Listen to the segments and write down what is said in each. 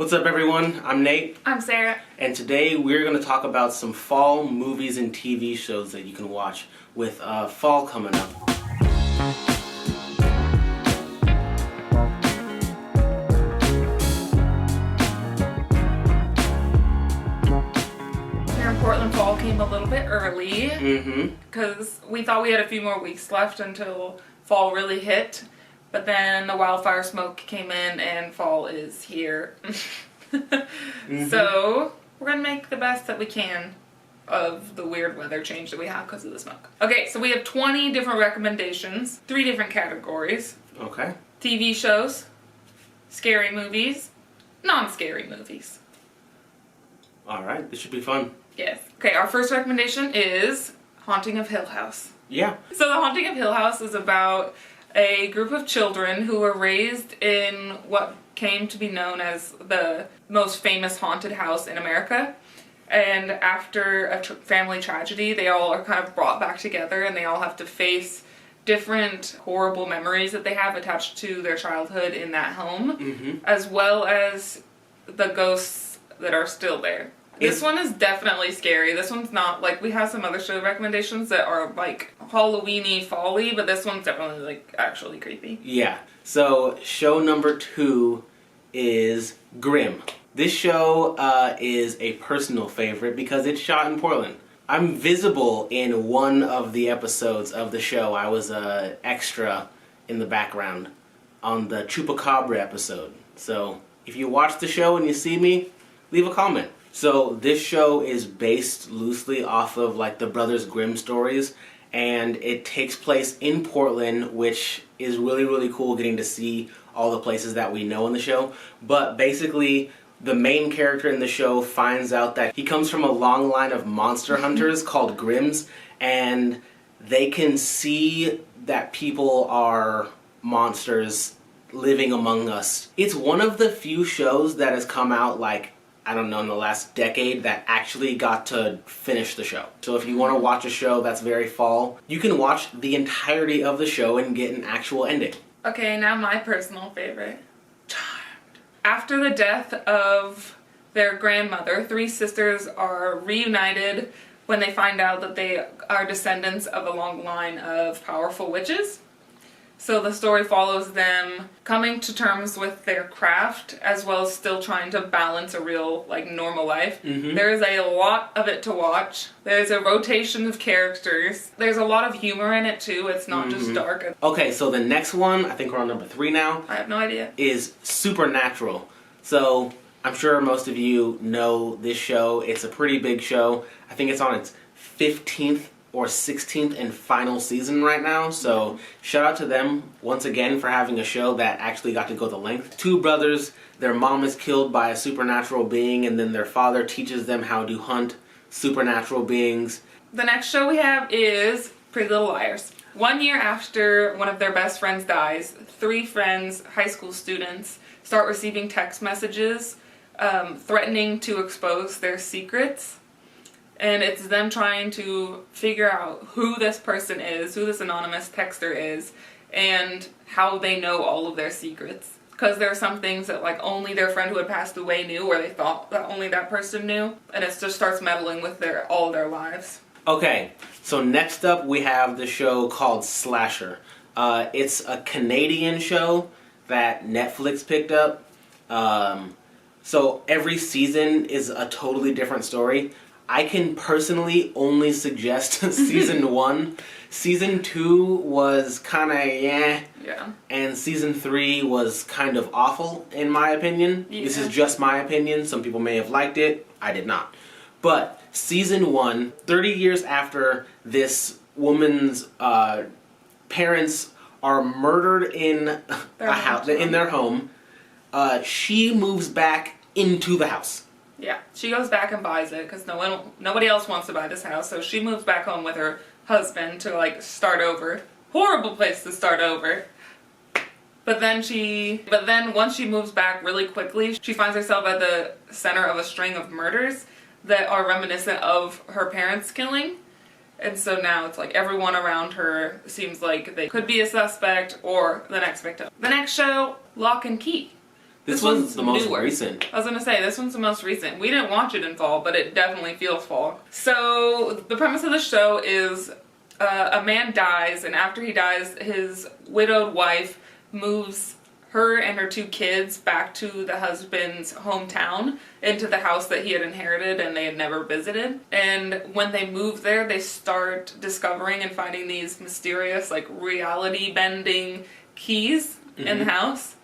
What's up, everyone? I'm Nate. I'm Sarah. And today we're going to talk about some fall movies and TV shows that you can watch with fall coming up. Here in Portland, fall came a little bit early Mm-hmm. because we thought we had a few more weeks left until fall really hit. But then the wildfire smoke came in and fall is here. So we're going to make the best that we can of the weird weather change that we have because of the smoke. Okay, so we have 20 different recommendations, 3 different categories. Okay. TV shows, scary movies, non-scary movies. All right, this should be fun. Yes. Okay, our first recommendation is Haunting of Hill House. Yeah. So The Haunting of Hill House is about a group of children who were raised in what came to be known as the most famous haunted house in America. And after a family tragedy, they all are kind of brought back together and they all have to face different horrible memories that they have attached to their childhood in that home, as well as the ghosts that are still there. This one is definitely scary. This one's not, like, we have some other show recommendations that are, like, Halloween-y, fall-y, but this one's definitely, like, actually creepy. Yeah. So show number 2 is Grimm. This show is a personal favorite because it's shot in Portland. I'm visible in one of the episodes of the show. I was an extra in the background on the Chupacabra episode. So if you watch the show and you see me, leave a comment. So this show is based loosely off of like the Brothers Grimm stories, and it takes place in Portland, which is really, really cool getting to see all the places that we know in the show. But basically, the main character in the show finds out that he comes from a long line of monster hunters called Grimms, and they can see that people are monsters living among us. It's one of the few shows that has come out, like, I don't know, in the last decade that actually got to finish the show. So if you want to watch a show that's very fall, you can watch the entirety of the show and get an actual ending. Okay, now my personal favorite. After the death of their grandmother, 3 sisters are reunited when they find out that they are descendants of a long line of powerful witches. So the story follows them coming to terms with their craft as well as still trying to balance a real, like, normal life. There's a lot of it to watch. There's a rotation of characters. There's a lot of humor in it too. It's not just dark. Okay, so the next one, I think we're on number 3 now. I have no idea. Is Supernatural. So I'm sure most of you know this show. It's a pretty big show. I think it's on its 15th or 16th and final season right now, so shout out to them once again for having a show that actually got to go the length. 2 brothers, their mom is killed by a supernatural being, and then their father teaches them how to hunt supernatural beings. The next show we have is Pretty Little Liars. 1 year after one of their best friends dies, 3 friends, high school students, start receiving text messages threatening to expose their secrets. And it's them trying to figure out who this person is, who this anonymous texter is, and how they know all of their secrets. Because there are some things that, like, only their friend who had passed away knew, or they thought that only that person knew. And it just starts meddling with all their lives. Okay, so next up we have the show called Slasher. It's a Canadian show that Netflix picked up. So every season is a totally different story. I can personally only suggest season 1. Season 2 was kind of yeah. And season 3 was kind of awful, in my opinion. Yeah. This is just my opinion. Some people may have liked it. I did not. But season 1, 30 years after this woman's parents are murdered in a house, in their home, she moves back into the house. Yeah, she goes back and buys it because nobody else wants to buy this house, so she moves back home with her husband to, like, start over. Horrible place to start over. But then once she moves back really quickly, she finds herself at the center of a string of murders that are reminiscent of her parents' killing. And so now it's like everyone around her seems like they could be a suspect or the next victim. The next show, Lock and Key. This one's the most newer. recent. I was gonna say, this one's the most recent. We didn't watch it in fall, but it definitely feels fall. So, the premise of the show is a man dies, and after he dies, his widowed wife moves her and her 2 kids back to the husband's hometown into the house that he had inherited and they had never visited. And when they move there, they start discovering and finding these mysterious, like, reality bending keys in the house.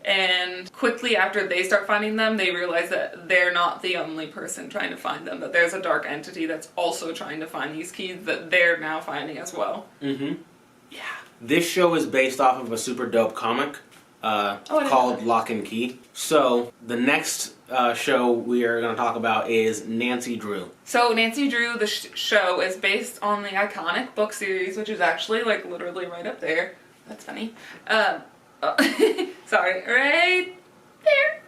And quickly after they start finding them, they realize that they're not the only person trying to find them, that there's a dark entity that's also trying to find these keys that they're now finding as well. Yeah. This show is based off of a super dope comic called Lock and Key. So, the next show we are going to talk about is Nancy Drew. So, Nancy Drew, the show, is based on the iconic book series, which is actually, like, literally right up there. That's funny. Sorry, right there.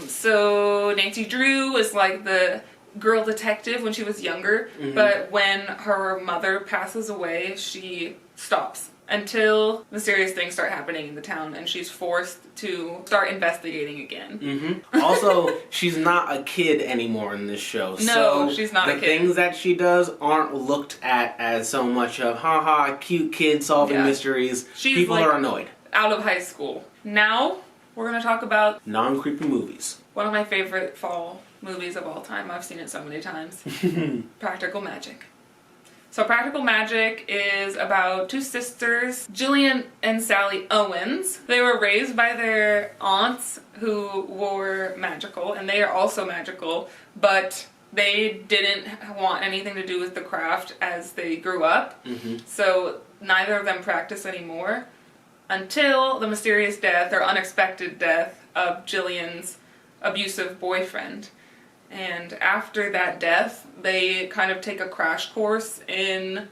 So Nancy Drew was like the girl detective when she was younger, but when her mother passes away, she stops until mysterious things start happening in the town and she's forced to start investigating again. Also, she's not a kid anymore in this show. No, she's not a kid. The things that she does aren't looked at as so much of, haha, cute kid solving mysteries. People are annoyed. Out of high school. Now, we're going to talk about non-creepy movies. One of my favorite fall movies of all time. I've seen it so many times. Practical Magic. So Practical Magic is about 2 sisters, Jillian and Sally Owens. They were raised by their aunts who were magical, and they are also magical, but they didn't want anything to do with the craft as they grew up. So neither of them practice anymore until the mysterious death or unexpected death of Jillian's abusive boyfriend. And after that death, they kind of take a crash course in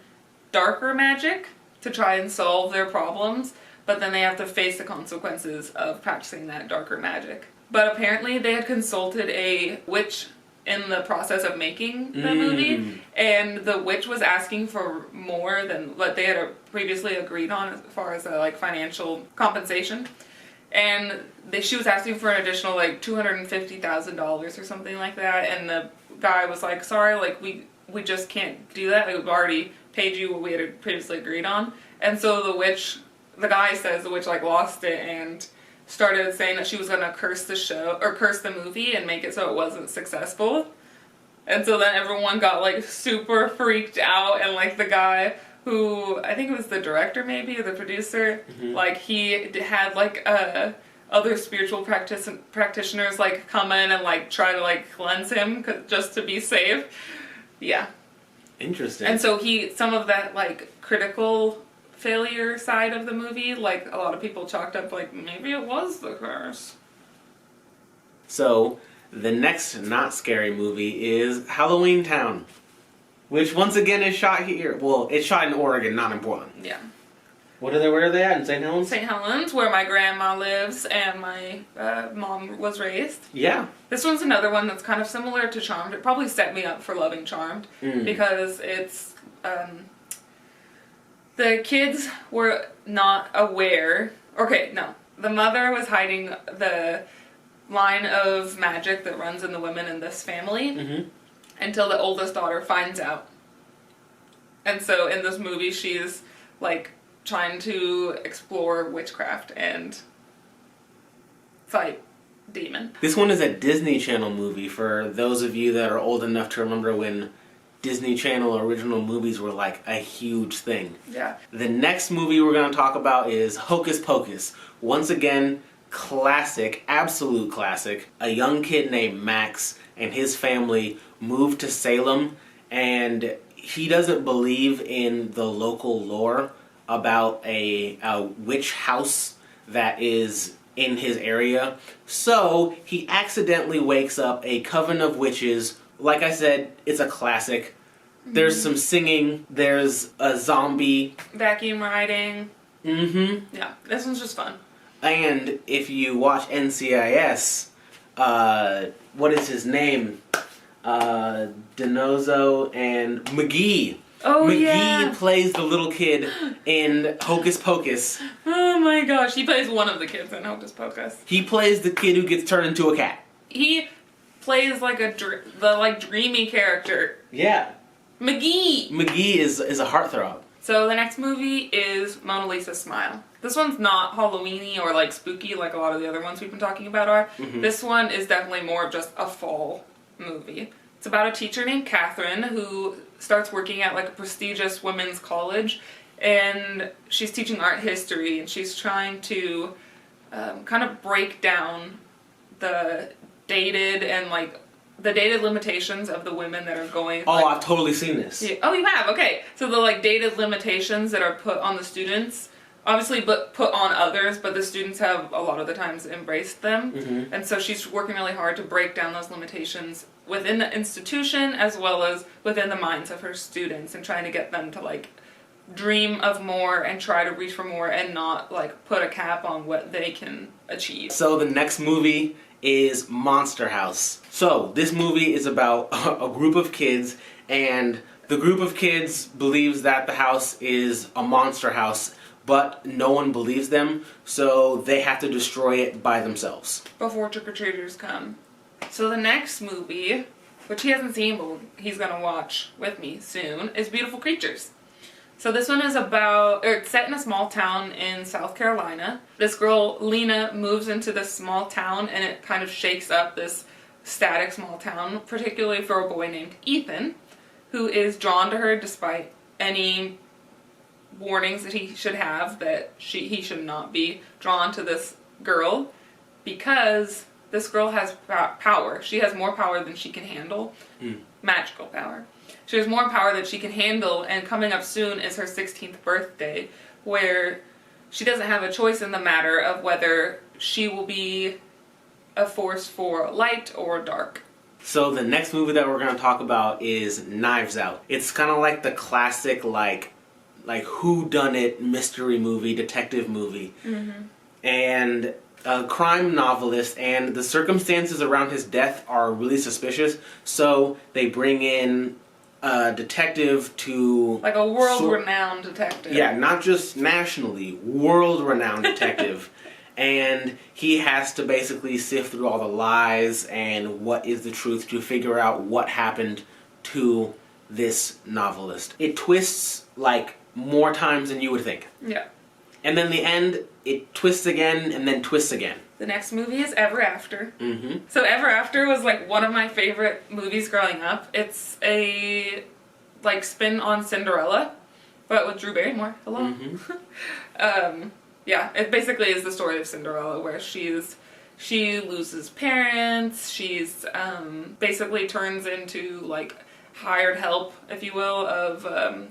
darker magic to try and solve their problems, but then they have to face the consequences of practicing that darker magic. But apparently they had consulted a witch in the process of making the movie, and the witch was asking for more than what they had previously agreed on as far as like financial compensation. And she was asking for an additional like $250,000 or something like that, and the guy was like, sorry, like we just can't do that. We've already paid you what we had previously agreed on. And so the guy says the witch like lost it and started saying that she was gonna curse the show or curse the movie and make it so it wasn't successful. And so then everyone got like super freaked out, and like the guy who, I think it was the director maybe, or the producer, like he had like other spiritual practitioners like come in and like try to like cleanse him just to be safe. Yeah. Interesting. And so some of that like critical failure side of the movie, like a lot of people chalked up like maybe it was the curse. So the next not scary movie is Halloween Town, which once again is shot here. Well, it's shot in Oregon, not in Portland. Yeah. Where are they at? In St. Helens? St. Helens, where my grandma lives and my mom was raised. Yeah. This one's another one that's kind of similar to Charmed. It probably set me up for loving Charmed because it's the kids were not aware. Okay, no. The mother was hiding the line of magic that runs in the women in this family until the oldest daughter finds out. And so in this movie, she's like trying to explore witchcraft and fight demon. This one is a Disney Channel movie for those of you that are old enough to remember when Disney Channel original movies were like a huge thing. Yeah. The next movie we're going to talk about is Hocus Pocus. Once again, classic, absolute classic. A young kid named Max and his family moved to Salem, and he doesn't believe in the local lore about a witch house that is in his area. So he accidentally wakes up a coven of witches. Like I said, it's a classic. There's some singing. There's a zombie. Vacuum riding. Yeah, this one's just fun. And if you watch NCIS, what is his name? Denozo and McGee. Oh, McGee yeah. plays the little kid in Hocus Pocus. Oh my gosh, he plays one of the kids in Hocus Pocus. He plays the kid who gets turned into a cat. He plays like the dreamy character. Yeah. McGee! McGee is a heartthrob. So the next movie is Mona Lisa's Smile. This one's not Halloween-y or like spooky like a lot of the other ones we've been talking about are. Mm-hmm. This one is definitely more of just a fall movie. It's about a teacher named Catherine who starts working at like a prestigious women's college, and she's teaching art history, and she's trying to kind of break down the dated limitations of the women that are going. Oh, I've totally seen this. Yeah. Oh, you have? Okay. So the dated limitations that are put on the students, obviously but put on others, but the students have a lot of the times embraced them. Mm-hmm. And so she's working really hard to break down those limitations within the institution as well as within the minds of her students, and trying to get them to dream of more and try to reach for more and not put a cap on what they can achieve. So the next movie is Monster House. So this movie is about a group of kids, and the group of kids believes that the house is a monster house, but no one believes them, so they have to destroy it by themselves. Before trick-or-treaters come. So the next movie, which he hasn't seen but he's gonna watch with me soon, is Beautiful Creatures. So this one is it's set in a small town in South Carolina. This girl, Lena, moves into this small town, and it kind of shakes up this static small town, particularly for a boy named Ethan, who is drawn to her despite any warnings that he should have that he should not be drawn to this girl, because this girl has power. She has more power than she can handle. Magical power. She has more power than she can handle, and coming up soon is her 16th birthday, where she doesn't have a choice in the matter of whether she will be a force for light or dark. So the next movie that we're going to talk about is Knives Out. It's kind of like the classic whodunit mystery movie, detective movie. Mm-hmm. And a crime novelist, and the circumstances around his death are really suspicious, so they bring in a detective to... Like a world-renowned detective. Yeah, not just nationally, world-renowned detective. And he has to basically sift through all the lies and what is the truth to figure out what happened to this novelist. It twists more times than you would think. Yeah. And then the end, it twists again and then twists again. The next movie is Ever After. Mm-hmm. So Ever After was one of my favorite movies growing up. It's a spin on Cinderella, but with Drew Barrymore. Hello. Mm-hmm. Yeah, it basically is the story of Cinderella, where she loses parents. She's basically turns into hired help, if you will, of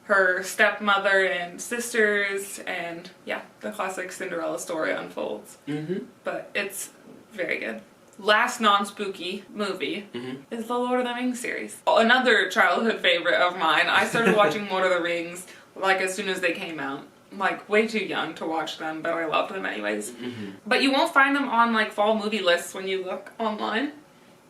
her stepmother and sisters, and yeah, the classic Cinderella story unfolds. Mm-hmm. But it's very good. Last non-spooky movie is the Lord of the Rings series. Another childhood favorite of mine. I started watching Lord of the Rings as soon as they came out. I'm way too young to watch them, but I loved them anyways. Mm-hmm. But you won't find them on fall movie lists when you look online.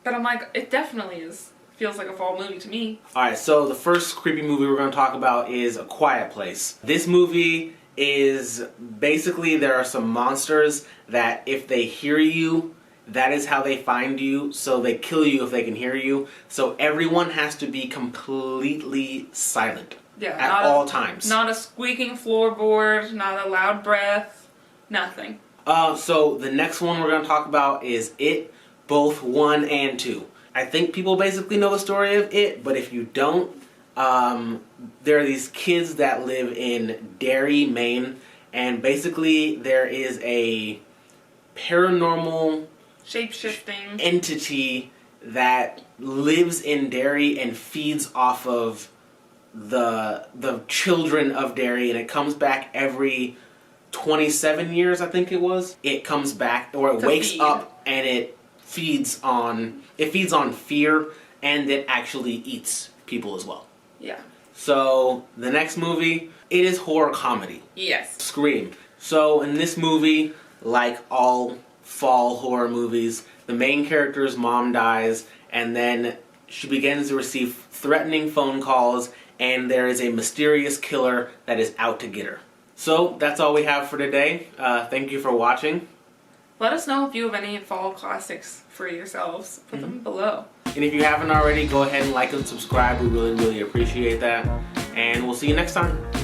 But I'm it definitely is. Feels like a fall movie to me. Alright, so the first creepy movie we're going to talk about is A Quiet Place. This movie is basically, there are some monsters that if they hear you, that is how they find you, so they kill you if they can hear you. So everyone has to be completely silent. Yeah, at all times. Not a squeaking floorboard, not a loud breath, nothing. So the next one we're going to talk about is It, both 1 and 2. I think people basically know the story of It, but if you don't, there are these kids that live in Derry, Maine, and basically there is a paranormal shape-shifting entity that lives in Derry and feeds off of the children of Derry, and it comes back every 27 years, I think it was. It comes back, or it wakes up, and it feeds on fear, and it actually eats people as well. Yeah. So the next movie, it is horror comedy. Yes. Scream. So in this movie, like all fall horror movies, the main character's mom dies, and then she begins to receive threatening phone calls and there is a mysterious killer that is out to get her. So that's all we have for today. Thank you for watching. Let us know if you have any fall classics for yourselves. Put them below. And if you haven't already, go ahead and like and subscribe. We really, really appreciate that. And we'll see you next time.